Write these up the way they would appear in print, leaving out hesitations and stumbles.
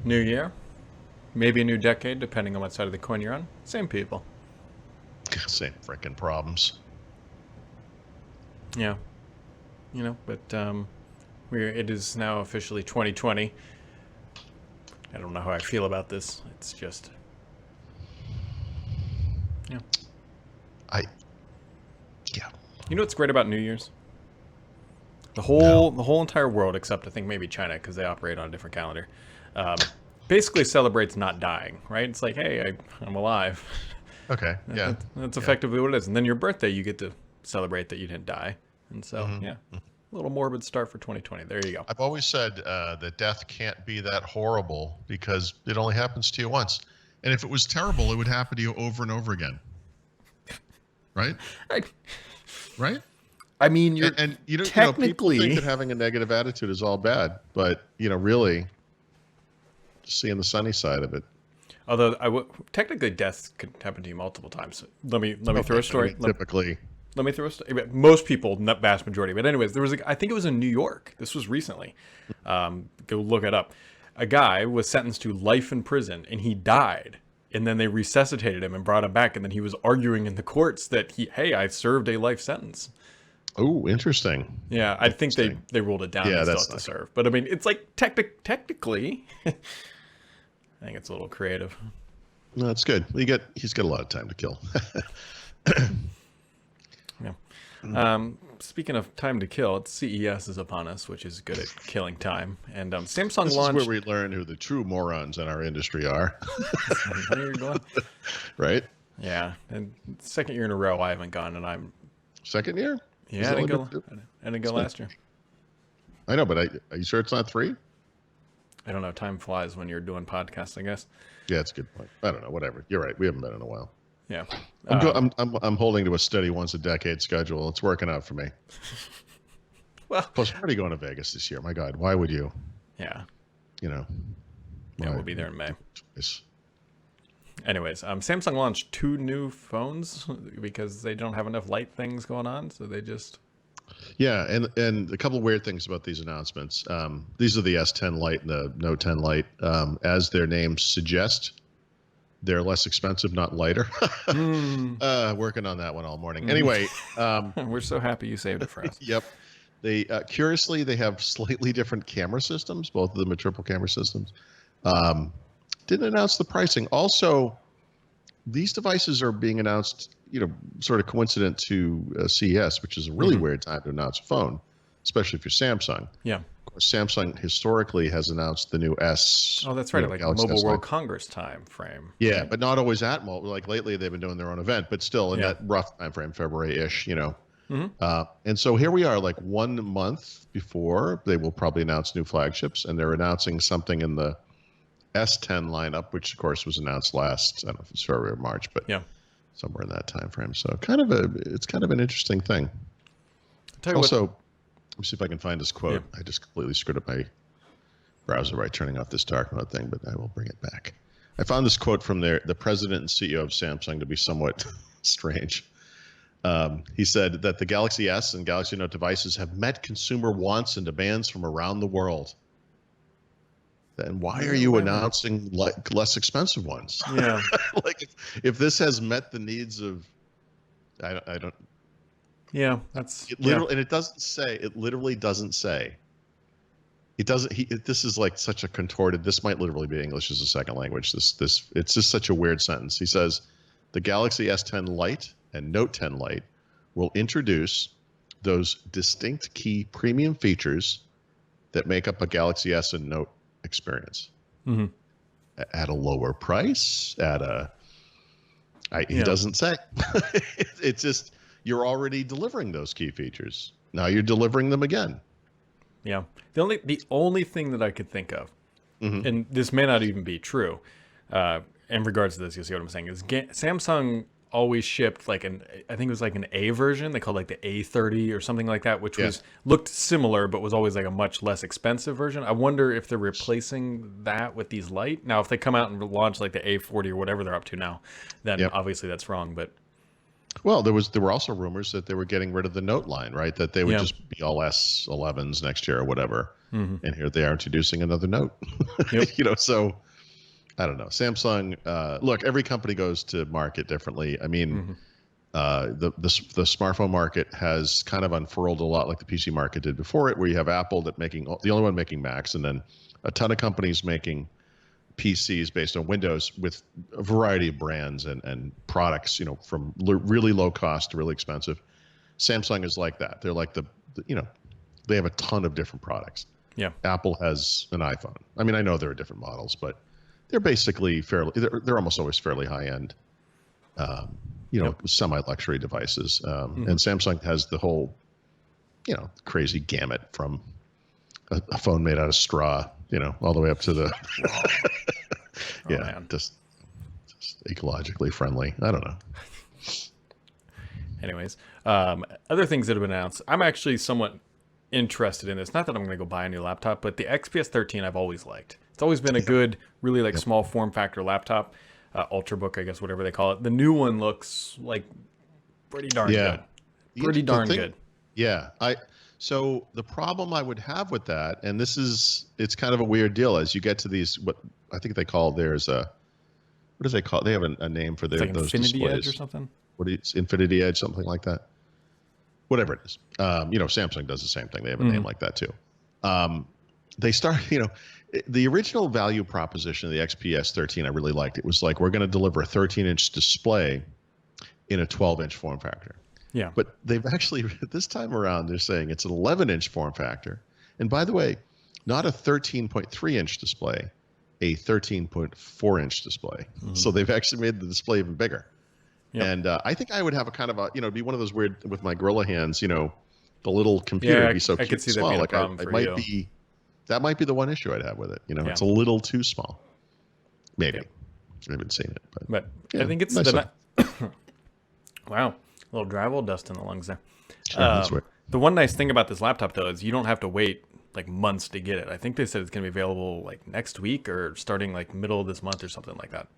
New year, maybe a new decade, depending on what side of the coin you're on. Same people. Same freaking problems. Yeah, but it is now officially 2020. I don't know how I feel about this. It's just, yeah. I yeah. You know what's great about New Year's? The No. whole entire world, except I think maybe China, because they operate on a different calendar, um, basically celebrates not dying. Right? It's like, hey, I'm alive. Okay. Yeah. That's Yeah. effectively what it is. And then your birthday, you get to celebrate that you didn't die. And so, hmm yeah, a little morbid start for 2020. There you go. I've always said that death can't be that horrible because it only happens to you once. And if it was terrible, it would happen to you over and over again. Right? I, Right? I mean, you're And people think technically, that having a negative attitude is all bad, but really, just seeing the sunny side of it. although technically death could happen to you multiple times. Let me throw Okay, a story. typically, Let me throw a story. Most people, not vast majority, but anyways, I think it was in New York. This was recently. Go look it up. A guy was sentenced to life in prison, and he died. And then they resuscitated him and brought him back, and then he was arguing in the courts that hey, I served a life sentence. oh, interesting. Yeah, I think they ruled it down. Yeah, He still that's has to not serve, but I mean, it's like technically, I think it's a little creative. No, it's good. He's got a lot of time to kill. Yeah. Speaking of time to kill, it's CES is upon us, which is good at killing time. And Samsung This is where launched. we learn who the true morons in our industry are, There you're going. right? Yeah, and second year in a row I haven't gone, and I'm Second year? yeah, Is I it didn't only go. been two? I didn't go last year. I know, but are you sure it's not three? I don't know. Time flies when you're doing podcasts, I guess. Yeah, it's a good point. I don't know. Whatever. You're right. We haven't been in a while. Yeah. I'm holding to a steady once a decade schedule. It's working out for me. Well, Plus, we're already going to Vegas this year. My God, why would you? yeah. You know. Yeah, why- we'll be there in May. It's- Anyways, Samsung launched 2 new phones because they don't have enough light things going on, so they just Yeah, and a couple of weird things about these announcements. These are the S10 Lite and the Note 10 Lite. As their names suggest, they're less expensive, not lighter. Working on that one all morning. Anyway, we're so happy you saved it for us. yep. They curiously they have slightly different camera systems. Both of them are triple camera systems. Didn't announce the pricing. Also, these devices are being announced, sort of coincident to CES, which is a really weird time to announce a phone, especially if you're Samsung. Yeah. Of course, Samsung historically has announced the new S. Oh, that's right. Like Galaxy Mobile World S9. Congress time frame. Yeah, but not always at mobile. Like lately, they've been doing their own event, but still in Yeah. that rough time frame, February-ish. And so here we are, like 1 month before they will probably announce new flagships, and they're announcing something in the S10 lineup, which of course was announced last, I don't know if it's February or March, but Yeah. somewhere in that time frame. So it's kind of an interesting thing. Tell you Also, what, let me see if I can find this quote. Yeah. I just completely screwed up my browser by turning off this dark mode thing, but I will bring it back. I found this quote from the president and CEO of Samsung to be somewhat strange. He said that the Galaxy S and Galaxy Note devices have met consumer wants and demands from around the world. Then why are you announcing less expensive ones? yeah. Like if this has met the needs of, I don't. Yeah, that's It literally, and it doesn't say. It literally doesn't say. It doesn't. This is like such a contorted. This might literally be English as a second language. This. It's just such a weird sentence. He says, the Galaxy S10 Lite and Note 10 Lite will introduce those distinct key premium features that make up a Galaxy S and Note experience at a lower price. He doesn't say. It's just you're already delivering those key features. Now you're delivering them again. Yeah. The only thing that I could think of, and this may not even be true, in regards to this, you'll see what I'm saying, is Samsung always shipped I think it was like an A version. They called like the A30 or something like that, which looked similar, but was always like a much less expensive version. I wonder if they're replacing that with these Lite. Now, if they come out and launch like the A40 or whatever they're up to now, then obviously that's wrong. But Well, there were also rumors that they were getting rid of the Note line, right? That they would Yeah. just be all S11s next year or whatever. Hmm. And here they are introducing another Note. Yep. So I don't know. Samsung, look, every company goes to market differently. I mean, Hmm. the smartphone market has kind of unfurled a lot like the PC market did before it, where you have Apple that making the only one making Macs, and then a ton of companies making PCs based on Windows with a variety of brands and products, from really low cost to really expensive. Samsung is like that. They're like they have a ton of different products. Yeah. Apple has an iPhone. I mean, I know there are different models, but they're basically they're almost always fairly high end, Yep. semi-luxury devices. Hmm. And Samsung has the whole, crazy gamut from a phone made out of straw, all the way up to the, Oh, yeah, man. just ecologically friendly. I don't know. Anyways, other things that have been announced. I'm actually somewhat interested in this. Not that I'm going to go buy a new laptop, but the XPS 13 I've always liked. It's always been a good, really like small form factor laptop, Ultrabook, I guess, whatever they call it. The new one looks like pretty darn Yeah. good. Pretty darn thing, good. Yeah. So the problem I would have with that, and it's kind of a weird deal as you get to these, what I think they call what do they call it? They have a name for It's like those Infinity displays. Edge or something. What is Infinity Edge, something like that? Whatever it is. Samsung does the same thing. They have a name like that too. They start, the original value proposition of the XPS 13, I really liked. It was like, we're going to deliver a 13-inch display in a 12-inch form factor. Yeah. But they've actually, this time around, they're saying it's an 11-inch form factor. And by the way, not a 13.3-inch display, a 13.4-inch display. Mm-hmm. So they've actually made the display even bigger. Yep. And I think I would have a kind of it'd be one of those weird, with my Gorilla hands, the little computer would be so I cute could see and that small. being a Like problem for you. That might be the one issue I'd have with it. Yeah. It's a little too small. Maybe. Yep. I haven't seen it, But yeah, I think it's nice wow, a little drywall dust in the lungs there. Sure, that's right. The one nice thing about this laptop though is you don't have to wait like months to get it. I think they said it's going to be available like next week or starting like middle of this month or something like that.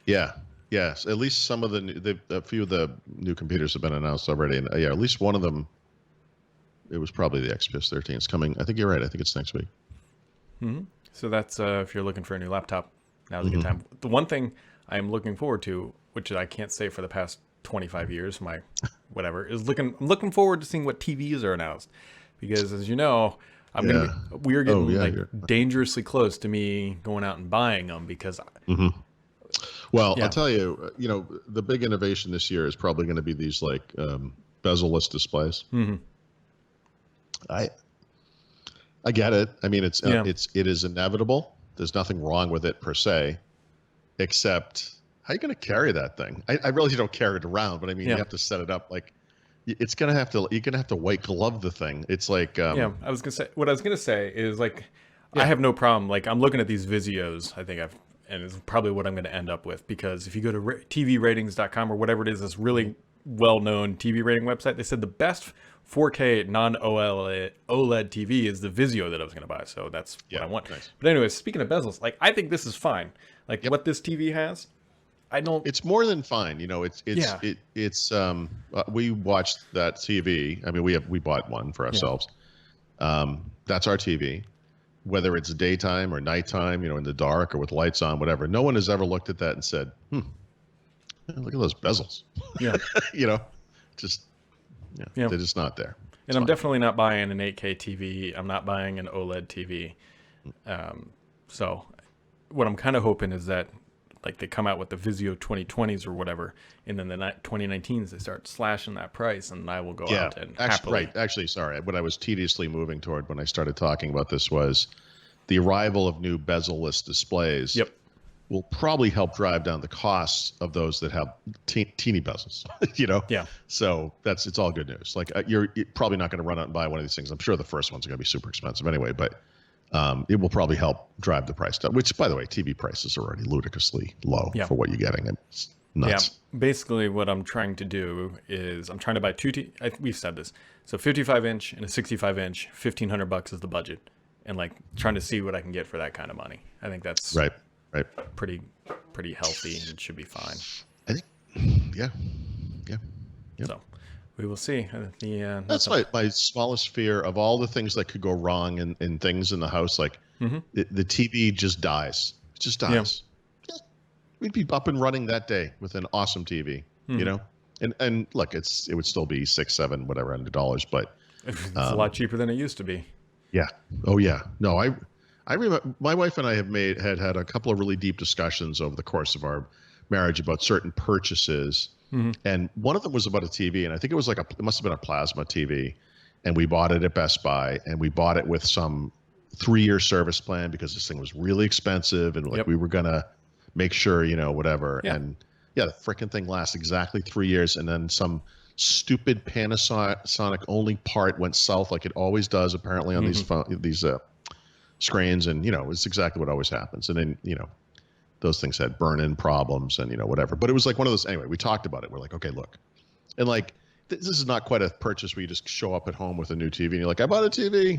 Yeah. Yes. At least some of a few of the new computers have been announced already, and yeah, at least one of them. It was probably the XPS 13. It's coming. I think you're right. I think it's next week. Mm-hmm. So that's if you're looking for a new laptop, now's a good time. The one thing I'm looking forward to, which I can't say for the past 25 years, my whatever, is looking forward to seeing what TVs are announced, because as you know, we're getting dangerously close to me going out and buying them because. Well, I'll tell you, the big innovation this year is probably going to be these like bezel-less displays. Mm-hmm. I get it. I mean, it is inevitable. There's nothing wrong with it per se, except how are you going to carry that thing? I realize you don't carry it around, but I mean, you have to set it up like you're going to have to white glove the thing. It's like I was gonna say is like I have no problem. Like I'm looking at these Vizios. I think and it's probably what I'm going to end up with, because if you go to tvratings.com or whatever it is, this really well-known TV rating website, they said the best 4K non-OLED TV is the Vizio that I was going to buy. So that's what I want. Nice. But anyways, speaking of bezels, like I think this is fine. Like what this TV has, I don't. It's more than fine. We watched that TV. I mean, we bought one for ourselves. That's our TV. Whether it's daytime or nighttime, in the dark or with lights on, whatever. No one has ever looked at that and said, look at those bezels. Yeah. They're just not there. And I'm definitely not buying an 8K TV. I'm not buying an OLED TV. So what I'm kind of hoping is that like they come out with the Vizio 2020s or whatever, and then the 2019s, they start slashing that price, and I will go out and happily. Actually, sorry. What I was tediously moving toward when I started talking about this was the arrival of new bezel-less displays. Yep. Will probably help drive down the costs of those that have teeny bezels, Yeah. So it's all good news. Like you're probably not going to run out and buy one of these things. I'm sure the first ones are going to be super expensive anyway, but it will probably help drive the price down, which by the way, TV prices are already ludicrously low for what you're getting. It's nuts. Yeah. Basically what I'm trying to do is I'm trying to buy we've said this. So 55-inch and a 65-inch, $1,500 is the budget. And like trying to see what I can get for that kind of money. I think that's right. Pretty healthy and should be fine. I think, yeah. Yep. So we will see. That's my smallest fear of all the things that could go wrong in things in the house. Like the TV just dies. It just dies. Yeah. We'd be up and running that day with an awesome TV, you know? And look, it would still be $6, $7, whatever $100, but it's a lot cheaper than it used to be. Yeah. Oh yeah. No, I remember my wife and I had a couple of really deep discussions over the course of our marriage about certain purchases. And one of them was about a TV, and I think it was it must have been a plasma TV, and we bought it at Best Buy, and we bought it with some 3-year service plan because this thing was really expensive, and we were gonna make sure, whatever. Yeah. And yeah, the freaking thing lasts exactly 3 years, and then some stupid Panasonic only part went south, like it always does apparently on these screens, and it's exactly what always happens. And then those things had burn-in problems and whatever. But it was like one of those. Anyway, we talked about it. We're like, okay, look, and like this is not quite a purchase where you just show up at home with a new TV and you're like, I bought a TV,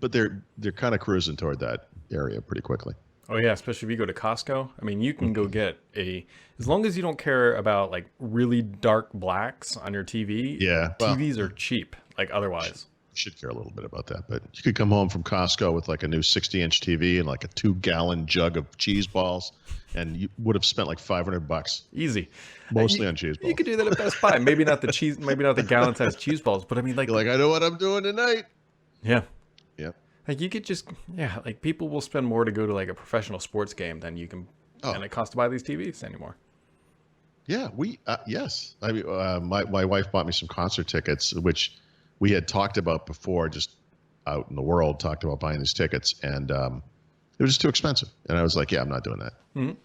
but they're kind of cruising toward that area pretty quickly. Oh yeah, especially if you go to Costco. I mean, you can go get as long as you don't care about like really dark blacks on your TV. Yeah, TVs are cheap. Like otherwise, should care a little bit about that. But you could come home from Costco with like a new 60-inch TV and like a 2-gallon jug of cheese balls, and you would have spent like $500 easy, mostly on cheese balls. You could do that at Best Buy. Maybe not the gallon-sized cheese balls, but I mean, like, you're like, I know what I'm doing tonight. Yeah. Yep. Like you could just, like people will spend more to go to like a professional sports game than you can, and it costs to buy these TVs anymore. Yeah, yes. I mean, my wife bought me some concert tickets, which we had talked about before, just out in the world, talked about buying these tickets, and it was just too expensive. And I was like, yeah, I'm not doing that. I'm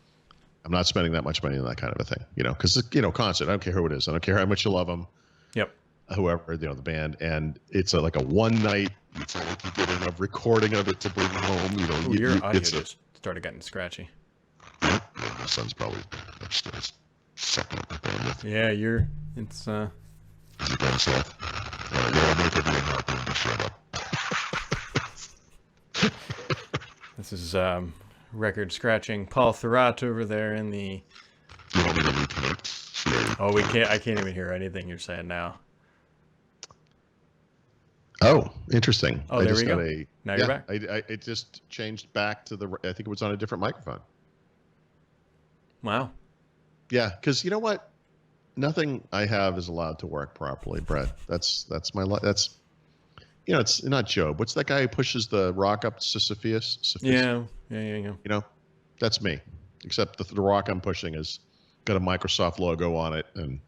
not spending that much money on that kind of a thing, because concert. I don't care who it is. I don't care how much you love them. Yep. Whoever, the band, and it's like a one night. It's like you get a recording of it to bring home. Your audio just started getting scratchy. Yeah, my son's probably upstairs. Sucking up the bandwidth. Yeah, it's. Is it going south? I'll make everyone happy to shut up. This is record scratching Paul Thurrott over there in the. You want me to reconnect? Oh, we can't. I can't even hear anything you're saying now. Oh, interesting. Oh, there we go. Now you're back. It just changed back to I think it was on a different microphone. Wow. Yeah, because you know what? Nothing I have is allowed to work properly, Brett. That's my life. That's it's not Job. What's that guy who pushes the rock up to Sisyphus? Yeah. That's me. Except the rock I'm pushing has got a Microsoft logo on it, and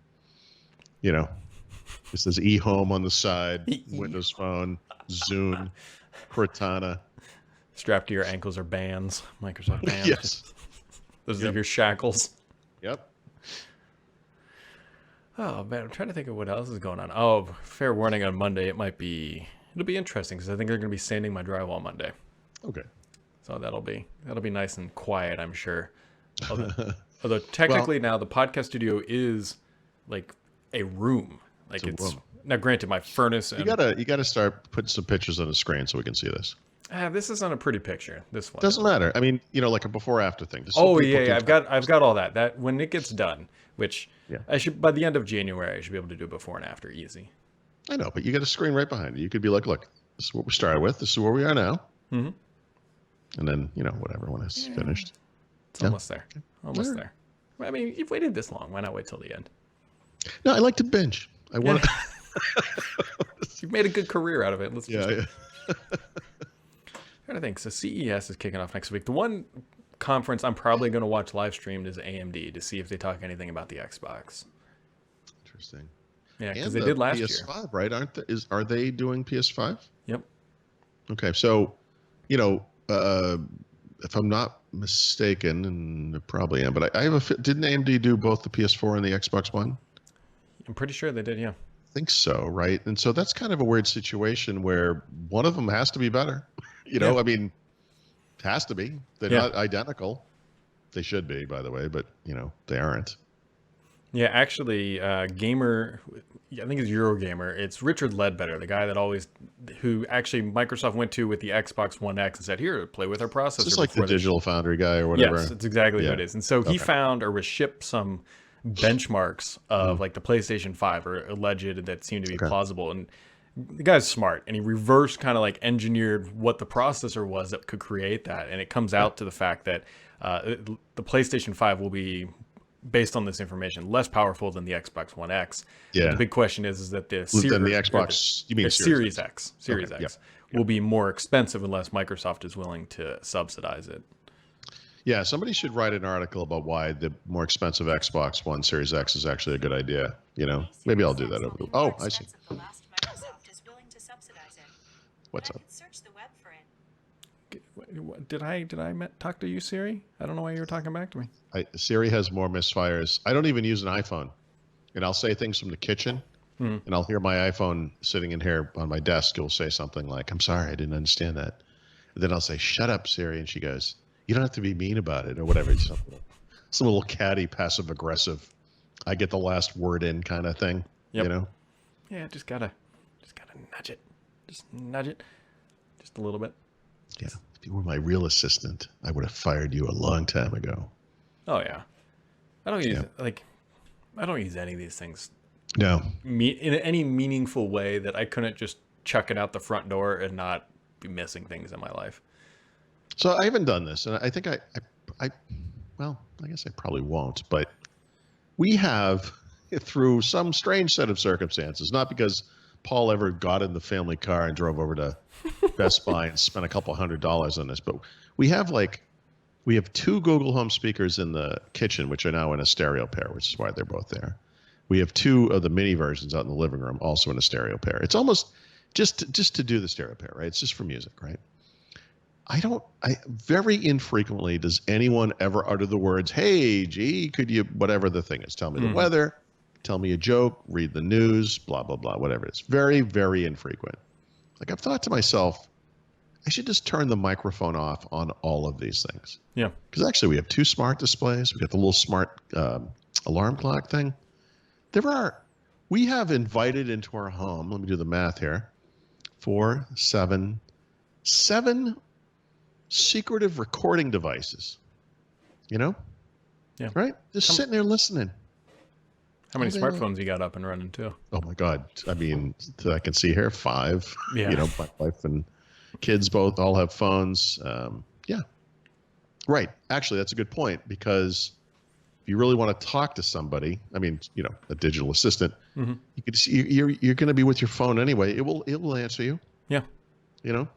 it says eHome on the side, Windows Phone, Zune, Cortana. Strapped to your ankles are bands, Microsoft bands. Yes. Those are your shackles. Yep. Oh man, I'm trying to think of what else is going on. Oh, fair warning on Monday, it'll be interesting because I think they're going to be sanding my drywall Monday. Okay. So that'll be nice and quiet, I'm sure. Although technically now the podcast studio is like a room. Like it's now granted my furnace. And, you gotta start putting some pictures on the screen so we can see this. This is not a pretty picture. This one doesn't matter. I mean, like a before after thing. Oh yeah. I've got all that. That when it gets done, which I should by the end of January, I should be able to do before and after easy. I know, but you got a screen right behind you. You could be like, look, this is what we started with. This is where we are now. And then whatever when it's finished. It's almost there. Almost there. I mean, you've waited this long. Why not wait till the end? No, I like to binge. I want to. You've made a good career out of it. Let's yeah. Trying to think. So CES is kicking off next week. The one conference I'm probably going to watch live streamed is AMD to see if they talk anything about the Xbox. Interesting. Yeah, because they did last PS5, year. Right? Are they doing PS5? Yep. Okay, so if I'm not mistaken, and I probably am, but I have didn't AMD do both the PS4 and the Xbox One? I'm pretty sure they did, yeah. I think so, right? And so that's kind of a weird situation where one of them has to be better. I mean, it has to be. They're not identical. They should be, by the way, but they aren't. Yeah, actually, Gamer, I think it's Eurogamer. It's Richard Ledbetter, the guy who actually Microsoft went to with the Xbox One X and said, "Here, play with our processor." Just like the Digital Foundry guy or whatever. Yes, it's exactly what it is. And so he found or was shipped some benchmarks of like the PlayStation 5 or alleged that seem to be Okay. plausible. And the guy's smart, and he reverse kind of like engineered what the processor was that could create that. And it comes out to the fact that the PlayStation 5 will be, based on this information, less powerful than the Xbox One X. Yeah. But the big question is that the Then the Xbox, you mean Series X, Series Okay, X will be more expensive unless Microsoft is willing to subsidize it. Yeah, somebody should write an article about why the more expensive Xbox One Series X is actually a good idea. You know, maybe I'll do that over the. Oh, I see. What's up? Search the web for it. Did I talk to you, Siri? I don't know why you were talking back to me. Siri has more misfires. I don't even use an iPhone, and I'll say things from the kitchen, and I'll hear my iPhone sitting in here on my desk. It'll say something like, "I'm sorry, I didn't understand that." And then I'll say, "Shut up, Siri," and she goes, "You don't have to be mean about it," or whatever. Some little catty, passive aggressive. I get the last word in kind of thing. Yep. You know. Yeah, just gotta nudge it. Just nudge it. Just a little bit. Yeah. If you were my real assistant, I would have fired you a long time ago. Oh yeah. I don't use any of these things No. in any meaningful way that I couldn't just chuck it out the front door and not be missing things in my life. So I haven't done this, and I think well, I guess I probably won't, but we have, through some strange set of circumstances, not because Paul ever got in the family car and drove over to Best Buy and spent a couple $100s on this, but we have two Google Home speakers in the kitchen, which are now in a stereo pair, which is why they're both there. We have two of the mini versions out in the living room, also in a stereo pair. It's almost just to do the stereo pair, right? It's just for music, right? I very infrequently does anyone ever utter the words, "Hey, gee, could you," whatever the thing is, tell me the weather, tell me a joke, read the news, blah, blah, blah, whatever it is. Very, very infrequent. Like, I've thought to myself, I should just turn the microphone off on all of these things. Yeah. Because actually we have two smart displays. We got the little smart alarm clock thing. We have invited into our home, let me do the math here, 7 secretive recording devices. You know? Yeah. Right? Just sitting there listening. How many smartphones you got up and running too? Oh my God. I mean, I can see here 5. Yeah. You know, my wife and kids both all have phones. Yeah. Right. Actually, that's a good point, because if you really want to talk to somebody, I mean, you know, a digital assistant, you could see you're going to be with your phone anyway. It will answer you. Yeah. You know.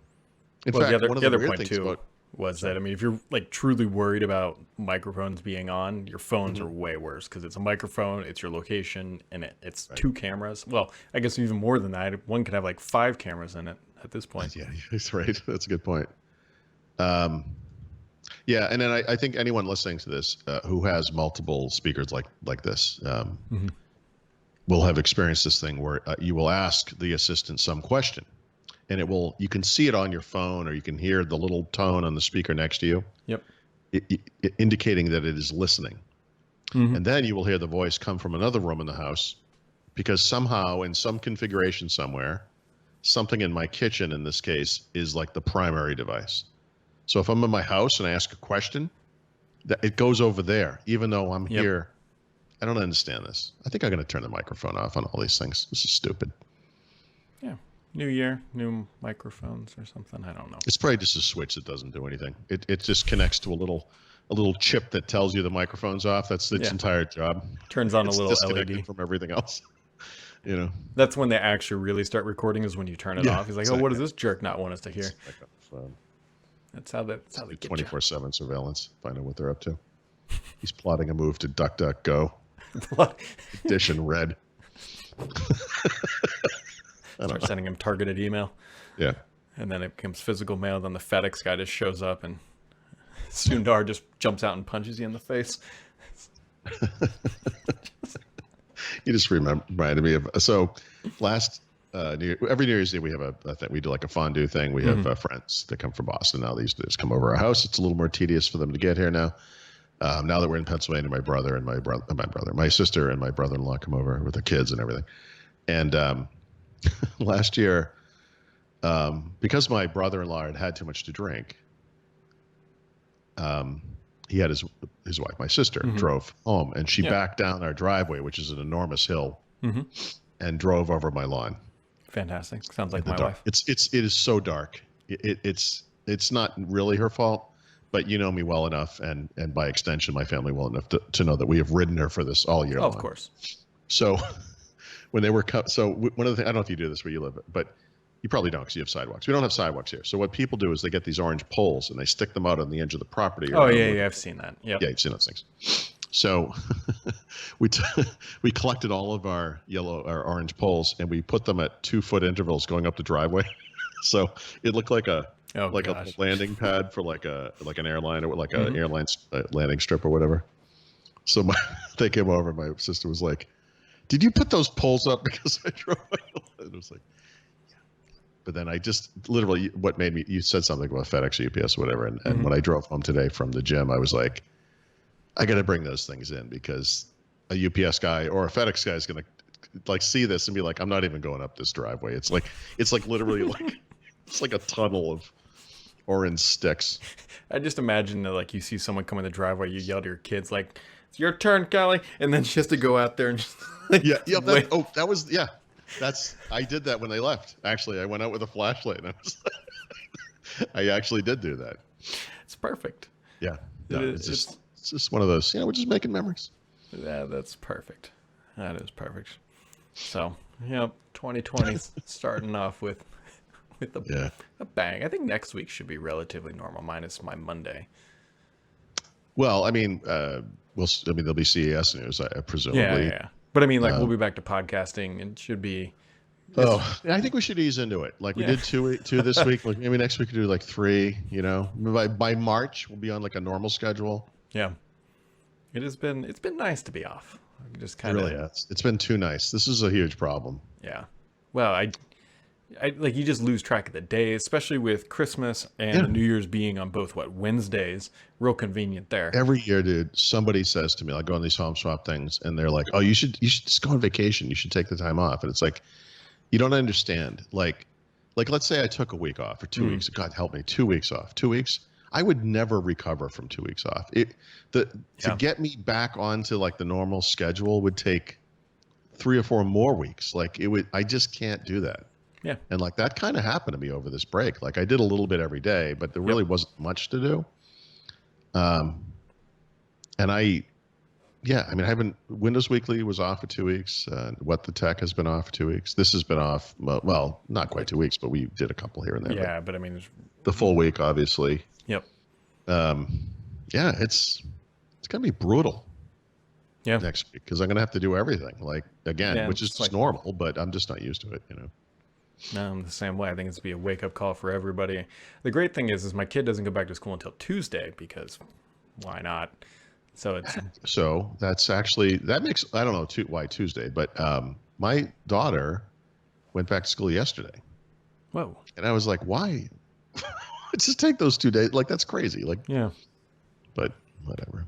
In Well, fact, the one of other weird point things too about was that, I mean, if you're like truly worried about microphones being on, your phones are way worse, because it's a microphone, it's your location, and it's 2 cameras. Well, I guess even more than that. One could have like 5 cameras in it at this point. Yeah, that's right. That's a good point. Yeah, and then I think anyone listening to this who has multiple speakers like this will have experienced this thing where you will ask the assistant some question, and you can see it on your phone, or you can hear the little tone on the speaker next to you. Yep. Indicating that it is listening. And then you will hear the voice come from another room in the house, because somehow in some configuration somewhere, something in my kitchen in this case is like the primary device. So if I'm in my house and I ask a question, that it goes over there, even though I'm here. I don't understand this. I think I'm going to turn the microphone off on all these things. This is stupid. Yeah. New year, new microphones or something. I don't know. It's probably just a switch that doesn't do anything. It just connects to a little chip that tells you the microphone's off. That's its entire job. Turns on a little disconnected LED from everything else. You know. That's when they actually really start recording, is when you turn it off. He's like, exactly. "Oh, what does this jerk not want us to hear?" That's how they get you. 24/7 surveillance. Find out what they're up to. He's plotting a move to DuckDuckGo. Edition red. Start sending him targeted email. Yeah. And then it becomes physical mail. Then the FedEx guy just shows up, and Sundar just jumps out and punches you in the face. You just reminded me of, so last every New Year's Eve we have a thing. We do like a fondue thing. We have friends that come from Boston now. They used to just come over our house. It's a little more tedious for them to get here now. Now that we're in Pennsylvania, my sister and my brother-in-law come over with their kids and everything. And last year, because my brother-in-law had too much to drink, he had his wife, my sister, drove home, and she backed down our driveway, which is an enormous hill, and drove over my lawn. Fantastic. Sounds like my dark. wife. It is so dark. It's not really her fault, but you know me well enough, and by extension, my family well enough to know that we have ridden her for this all year long. Of course. So when they were one of the things, I don't know if you do this where you live, but you probably don't because you have sidewalks. We don't have sidewalks here. So what people do is they get these orange poles and they stick them out on the edge of the property. Oh yeah, I've seen that. Yep. Yeah, you've seen those things. So we collected all of our orange poles and we put them at 2-foot intervals going up the driveway. So it looked like a landing pad for like an airline or like an airline landing strip or whatever. So they came over. My sister was like, "Did you put those poles up because I drove?" And it was like, "Yeah." But then I just literally, what made me, you said something about FedEx, UPS, or whatever. And when I drove home today from the gym, I was like, I got to bring those things in because a UPS guy or a FedEx guy is going to like see this and be like, I'm not even going up this driveway. It's like literally like, it's like a tunnel of orange sticks. I just imagine that like you see someone come in the driveway, you yell to your kids like, "It's your turn, Kelly," and then she has to go out there and just like, I did that when they left. Actually, I went out with a flashlight and I actually did do that. It's perfect. Yeah. No, it's just one of those, we're just making memories. Yeah, that's perfect. That is perfect. So, 2020 starting off with a bang. I think next week should be relatively normal, minus my Monday. Well, I mean, there'll be CES news, presumably. Yeah. But I mean, like, we'll be back to podcasting and should be. I think we should ease into it. Like we did two this week. Like maybe next week we could do like 3. By March we'll be on like a normal schedule. Yeah, it's been nice to be off. Just kind of really has. It's been too nice. This is a huge problem. Yeah. Well, I like you just lose track of the day, especially with Christmas and New Year's being on both Wednesdays. Real convenient there. Every year, dude, somebody says to me, I go on these home swap things, and they're like, "Oh, you should just go on vacation. You should take the time off." And it's like, you don't understand. Like let's say I took a week off or 2 weeks. God help me, 2 weeks off. 2 weeks. I would never recover from 2 weeks off. To get me back onto like the normal schedule would take 3 or 4 more weeks. Like it would. I just can't do that. Yeah. And like that kind of happened to me over this break. Like I did a little bit every day, but there really wasn't much to do. And I haven't, Windows Weekly was off for 2 weeks. What the Tech has been off for 2 weeks. This has been off, well, not quite 2 weeks, but we did a couple here and there. Yeah, but I mean, the full week, obviously. Yep. It's going to be brutal. Yeah. Next week, because I'm going to have to do everything, like, again, which is just normal, but I'm just not used to it, No, I'm the same way. I think it's going to be a wake-up call for everybody. The great thing is my kid doesn't go back to school until Tuesday because why not? So that's actually, that makes, I don't know why Tuesday, but my daughter went back to school yesterday. Whoa. And I was like, why? Just take those 2 days. Like, that's crazy. Like, yeah. But whatever.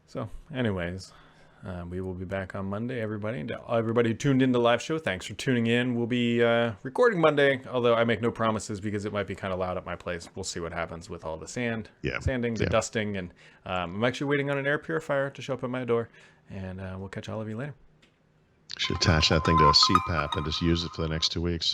So anyways, we will be back on Monday, everybody. And everybody who tuned into the live show, thanks for tuning in. We'll be recording Monday, although I make no promises because it might be kind of loud at my place. We'll see what happens with all the sanding, the dusting. And I'm actually waiting on an air purifier to show up at my door. And we'll catch all of you later. Should attach that thing to a CPAP and just use it for the next 2 weeks.